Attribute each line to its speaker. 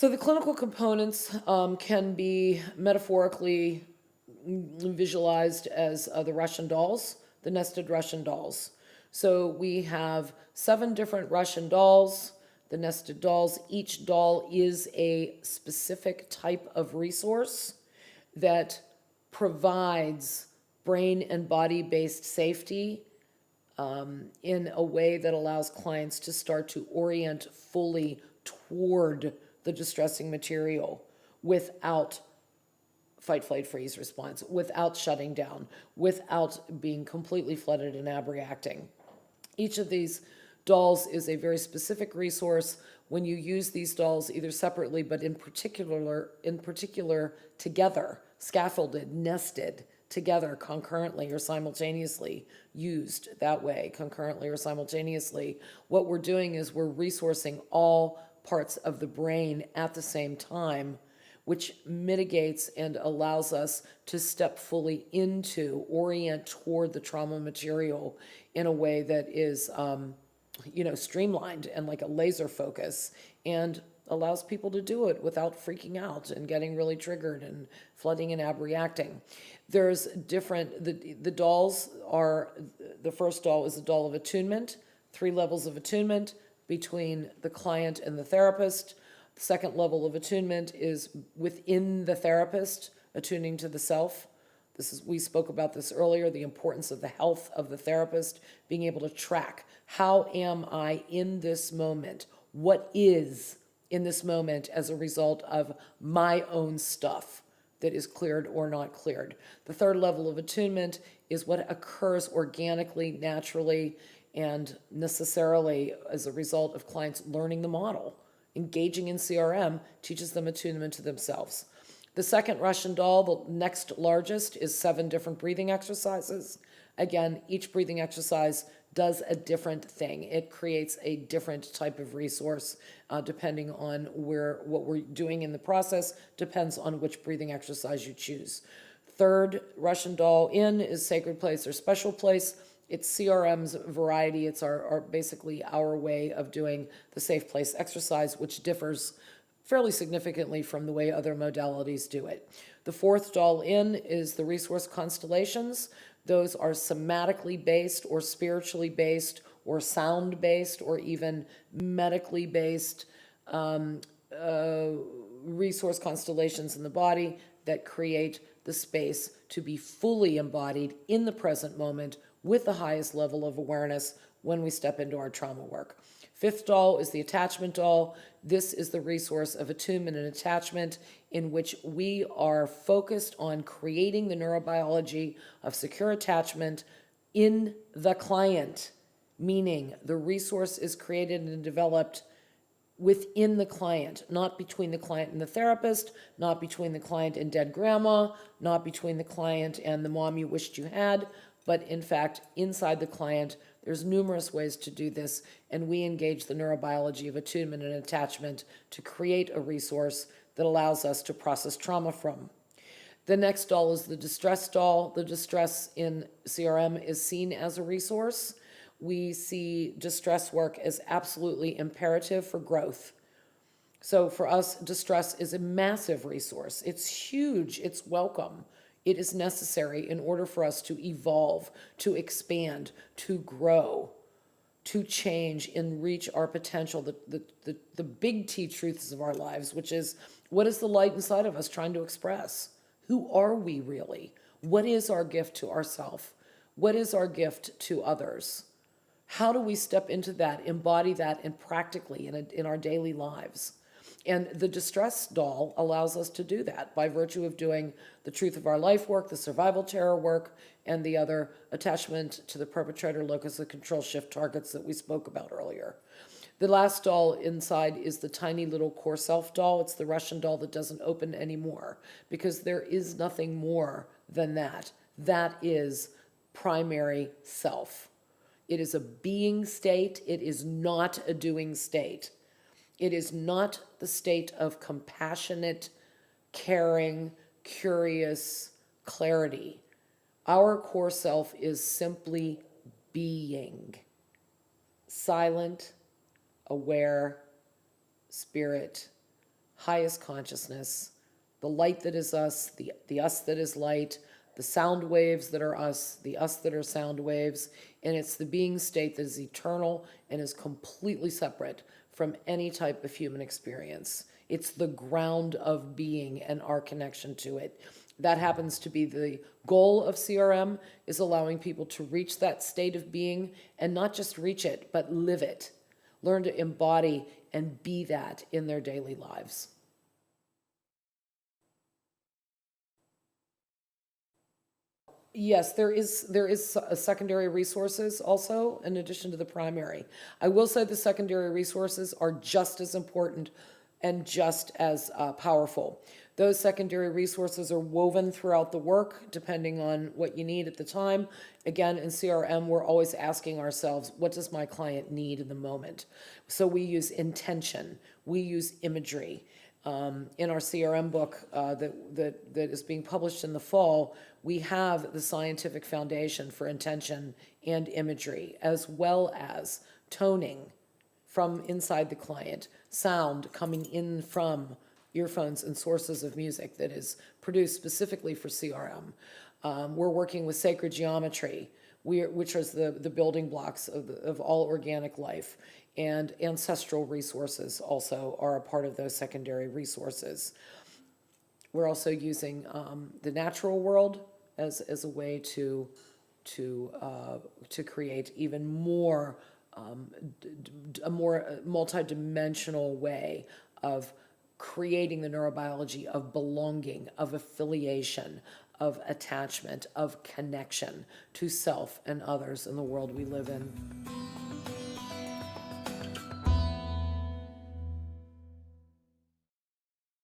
Speaker 1: So the clinical components can be metaphorically visualized as the Russian dolls, the nested Russian dolls. So we have 7 different Russian dolls, the nested dolls. Each doll is a specific type of resource that provides brain and body-based safety in a way that allows clients to start to orient fully toward the distressing material without fight, flight, freeze response, without shutting down, without being completely flooded and abreacting. Each of these dolls is a very specific resource. When you use these dolls either separately, but in particular together, scaffolded, nested, together, concurrently or simultaneously, used that way, concurrently or simultaneously, what we're doing is we're resourcing all parts of the brain at the same time, which mitigates and allows us to step fully into, orient toward the trauma material in a way that is, streamlined and like a laser focus, and allows people to do it without freaking out and getting really triggered and flooding and abreacting. There's different, the dolls are, the first doll is a doll of attunement, 3 levels of attunement between the client and the therapist. The second level of attunement is within the therapist, attuning to the self. We spoke about this earlier, the importance of the health of the therapist, being able to track, how am I in this moment? What is in this moment as a result of my own stuff that is cleared or not cleared? The third level of attunement is what occurs organically, naturally, and necessarily as a result of clients learning the model. Engaging in CRM teaches them attunement to themselves. The second Russian doll, the next largest, is 7 different breathing exercises. Again, each breathing exercise does a different thing. It creates a different type of resource depending on what we're doing in the process, depends on which breathing exercise you choose. Third Russian doll in is sacred place or special place. It's CRM's variety. It's basically our way of doing the safe place exercise, which differs fairly significantly from the way other modalities do it. The fourth doll in is the resource constellations. Those are somatically based or spiritually based or sound based or even medically based resource constellations in the body that create the space to be fully embodied in the present moment with the highest level of awareness when we step into our trauma work. Fifth doll is the attachment doll. This is the resource of attunement and attachment in which we are focused on creating the neurobiology of secure attachment in the client, meaning the resource is created and developed within the client, not between the client and the therapist, not between the client and dead grandma, not between the client and the mom you wished you had, but in fact, inside the client. There's numerous ways to do this, and we engage the neurobiology of attunement and attachment to create a resource that allows us to process trauma from. The next doll is the distress doll. The distress in CRM is seen as a resource. We see distress work as absolutely imperative for growth. So for us, distress is a massive resource. It's huge. It's welcome. It is necessary in order for us to evolve, to expand, to grow, to change and reach our potential, the big T truths of our lives, which is, what is the light inside of us trying to express? Who are we really? What is our gift to ourselves? What is our gift to others? How do we step into that, embody that, and practically in our daily lives? And the distress doll allows us to do that by virtue of doing the truth of our life work, the survival terror work, and the other attachment to the perpetrator, locus of control, shift targets that we spoke about earlier. The last doll inside is the tiny little core self doll. It's the Russian doll that doesn't open anymore because there is nothing more than that. That is primary self. It is a being state. It is not a doing state. It is not the state of compassionate, caring, curious clarity. Our core self is simply being. Silent, aware, spirit, highest consciousness, the light that is us, the us that is light, the sound waves that are us, the us that are sound waves, and it's the being state that is eternal and is completely separate from any type of human experience. It's the ground of being and our connection to it. That happens to be the goal of CRM, is allowing people to reach that state of being, and not just reach it, but live it. Learn to embody and be that in their daily lives. Yes, there is a secondary resources also in addition to the primary. I will say the secondary resources are just as important and just as powerful. Those secondary resources are woven throughout the work, depending on what you need at the time. Again, in CRM, we're always asking ourselves, what does my client need in the moment? So we use intention, we use imagery. In our CRM book that is being published in the fall, we have the scientific foundation for intention and imagery, as well as toning from inside the client, sound coming in from earphones and sources of music that is produced specifically for CRM. We're working with sacred geometry, which is the building blocks of all organic life. And ancestral resources also are a part of those secondary resources. We're also using the natural world as a way to create even more a more multidimensional way of creating the neurobiology of belonging, of affiliation, of attachment, of connection to self and others in the world we live in.